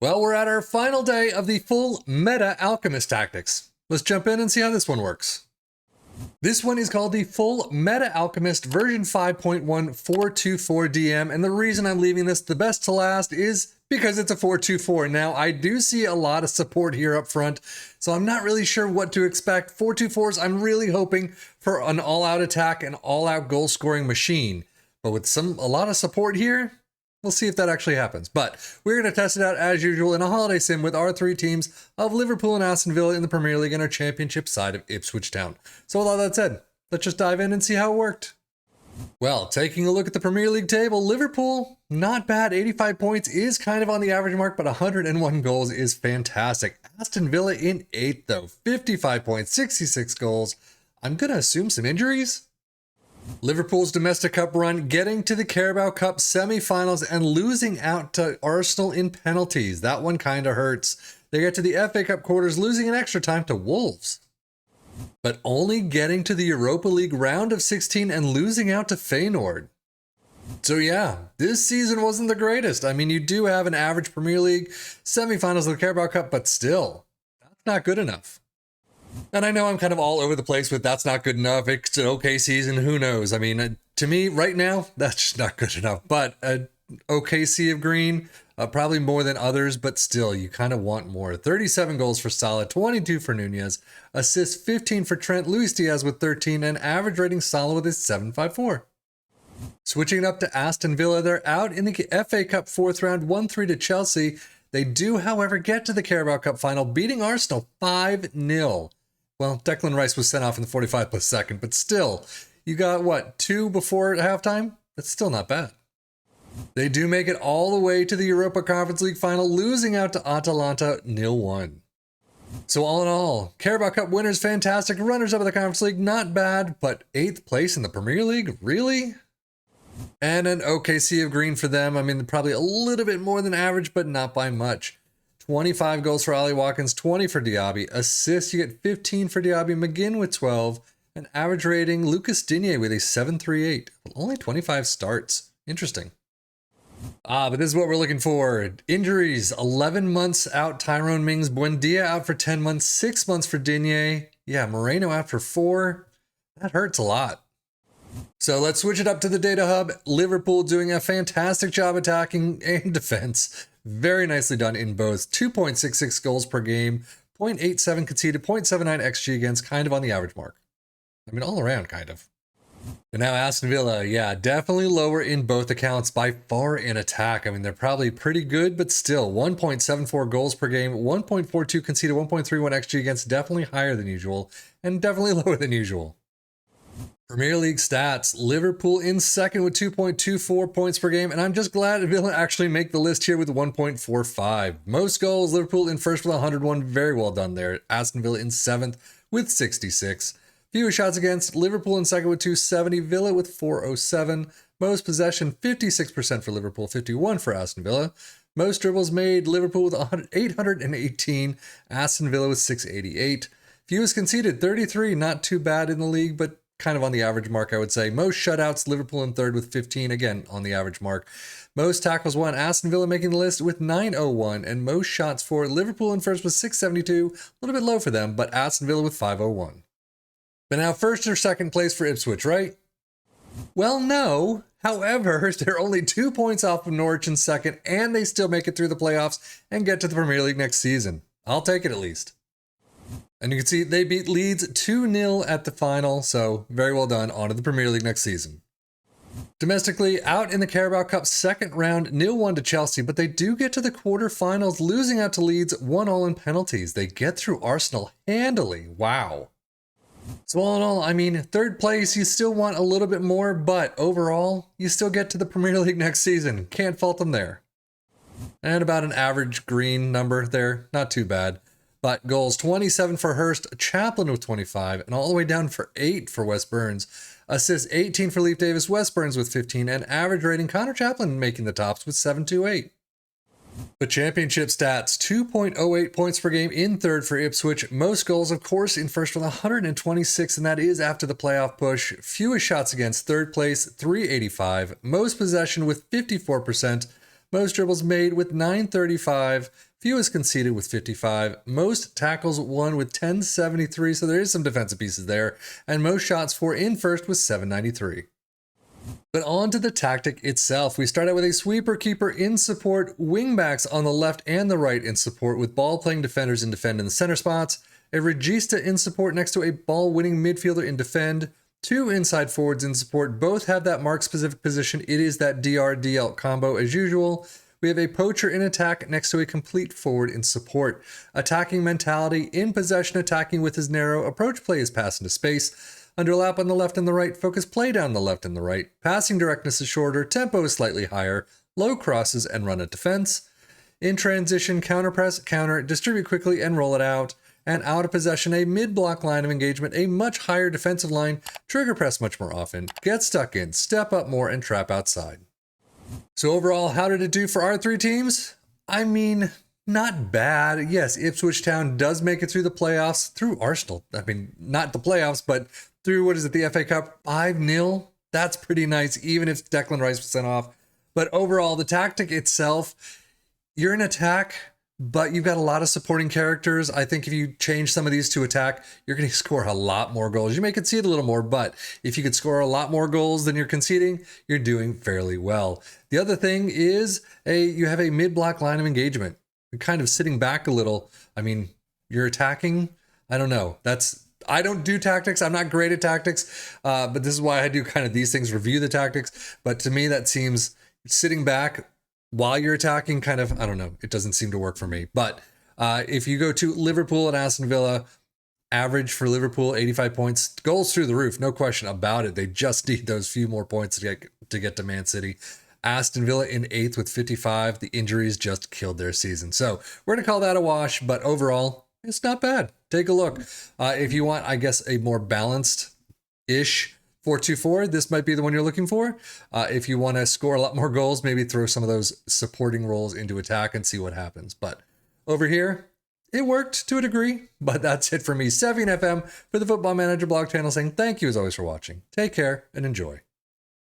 Well, we're at our final day of the full meta Alchemyst tactics. Let's jump in and see how this one works. This one is called the full meta Alchemyst version 5.1 424 DM, and the reason I'm leaving this the best to last is because it's a 424. Now, I do see a lot of support here up front, so I'm not really sure what to expect. 424s, I'm really hoping for an all-out attack and all-out goal-scoring machine, but with a lot of support here, we'll see if that actually happens. But we're going to test it out as usual in a holiday sim with our three teams of Liverpool and Aston Villa in the Premier League and our championship side of Ipswich Town. So with all that said, let's just dive in and see how it worked. Well, taking a look at the Premier League table, Liverpool, not bad. 85 points is kind of on the average mark, but 101 goals is fantastic. Aston Villa in 8th though, 55 points, 66 goals. I'm going to assume some injuries. Liverpool's domestic cup run, getting to the Carabao Cup semi-finals and losing out to Arsenal in penalties. That one kind of hurts. They get to the FA Cup quarters, losing in extra time to Wolves, but only getting to the Europa League round of 16 and losing out to Feyenoord. So yeah, this season wasn't the greatest. I mean, you do have an average Premier League semi-finals of the Carabao Cup, but still, that's not good enough. And I know I'm kind of all over the place with that's not good enough. It's an okay season. Who knows? I mean, to me right now, that's just not good enough. But an okay sea of green, probably more than others, but still, you kind of want more. 37 goals for Salah, 22 for Nunez, assists 15 for Trent, Luis Diaz with 13, and average rating Salah with his 7.54. Switching it up to Aston Villa, they're out in the FA Cup 4th round, 1-3 to Chelsea. They do, however, get to the Carabao Cup final, beating Arsenal 5-0. Well, Declan Rice was sent off in the 45th plus second, but still, you got, what, 2 before halftime? That's still not bad. They do make it all the way to the Europa Conference League final, losing out to Atalanta 0-1. So all in all, Carabao Cup winners, fantastic. Runners-up of the Conference League, not bad, but 8th place in the Premier League? Really? And an okay sea of green for them. I mean, probably a little bit more than average, but not by much. 25 goals for Ollie Watkins, 20 for Diaby. Assists, you get 15 for Diaby, McGinn with 12. An average rating, Lucas Digne with a 7.38. Only 25 starts. Interesting. But this is what we're looking for. Injuries, 11 months out. Tyrone Mings-Buendia out for 10 months, 6 months for Digne. Yeah, Moreno out for 4. That hurts a lot. So let's switch it up to the data hub. Liverpool doing a fantastic job attacking and defense. Very nicely done in both. 2.66 goals per game, 0.87 conceded, 0.79 XG against, kind of on the average mark. I mean, all around, kind of. And now Aston Villa, yeah, definitely lower in both accounts, by far in attack. I mean, they're probably pretty good, but still, 1.74 goals per game, 1.42 conceded, 1.31 XG against, definitely higher than usual, and definitely lower than usual. Premier League stats, Liverpool in second with 2.24 points per game, and I'm just glad Villa actually make the list here with 1.45. Most goals, Liverpool in first with 101, very well done there. Aston Villa in 7th with 66. Fewest shots against, Liverpool in second with 270, Villa with 407. Most possession, 56% for Liverpool, 51 for Aston Villa. Most dribbles made, Liverpool with 818, Aston Villa with 688. Fewest conceded, 33, not too bad in the league, but kind of on the average mark, I would say. Most shutouts, Liverpool in 3rd with 15, again, on the average mark. Most tackles won, Aston Villa making the list with 901, and most shots for Liverpool in 1st with 672, a little bit low for them, but Aston Villa with 501. But now 1st or 2nd place for Ipswich, right? Well, no. However, they're only 2 points off of Norwich in 2nd, and they still make it through the playoffs and get to the Premier League next season. I'll take it at least. And you can see they beat Leeds 2-0 at the final, so very well done. On to the Premier League next season. Domestically, out in the Carabao Cup 2nd round, 0-1 to Chelsea, but they do get to the quarterfinals, losing out to Leeds 1-0 in penalties. They get through Arsenal handily. Wow. So all in all, I mean, 3rd place, you still want a little bit more, but overall, you still get to the Premier League next season. Can't fault them there. And about an average green number there, not too bad. But goals, 27 for Hurst, Chaplin with 25, and all the way down for 8 for Wes Burns. Assists, 18 for Leif Davis, Wes Burns with 15, and average rating, Connor Chaplin making the tops with 7.28. The championship stats, 2.08 points per game in 3rd for Ipswich. Most goals, of course, in 1st with 126, and that is after the playoff push. Fewest shots against, 3rd place, 385. Most possession with 54%. Most dribbles made with 935. fewest conceded with 55, most tackles won with 1073, so there is some defensive pieces there, and most shots for in first with 793. But on to the tactic itself. We start out with a sweeper keeper in support, wingbacks on the left and the right in support with ball-playing defenders in defend in the center spots, a regista in support next to a ball-winning midfielder in defend, 2 inside forwards in support. Both have that mark-specific position. It is that DR-DL combo as usual. We have a poacher in attack next to a complete forward in support. Attacking mentality, in possession, attacking with his narrow, approach play is pass into space. Underlap on the left and the right, focus play down the left and the right. Passing directness is shorter, tempo is slightly higher, low crosses and run at defense. In transition, counter press, counter, distribute quickly and roll it out. And out of possession, a mid-block line of engagement, a much higher defensive line, trigger press much more often, get stuck in, step up more, and trap outside. So overall, how did it do for our 3 teams? I mean, not bad. Yes, Ipswich Town does make it through the playoffs, through Arsenal. I mean, not the playoffs, but through, the FA Cup, 5-0. That's pretty nice, even if Declan Rice was sent off. But overall, the tactic itself, you're in attack, but you've got a lot of supporting characters. I think if you change some of these to attack, you're going to score a lot more goals. You may concede a little more, but if you could score a lot more goals than you're conceding, you're doing fairly well. The other thing is you have a mid-block line of engagement. You're kind of sitting back a little. I mean, you're attacking. I don't know. I don't do tactics. I'm not great at tactics, but this is why I do kind of these things, review the tactics. But to me, that seems sitting back while you're attacking kind of, I don't know, it doesn't seem to work for me. But if you go to Liverpool and Aston Villa, average for Liverpool, 85 points, goals through the roof, no question about it. They just need those few more points to get to Man City. Aston Villa in 8th with 55. The injuries just killed their season. So we're going to call that a wash, but overall, it's not bad. Take a look. If you want, I guess, a more balanced-ish 4-2-4, this might be the one you're looking for. If you want to score a lot more goals, maybe throw some of those supporting roles into attack and see what happens. But over here, it worked to a degree. But that's it for me, Sevian FM, for the Football Manager blog channel, saying thank you as always for watching. Take care and enjoy.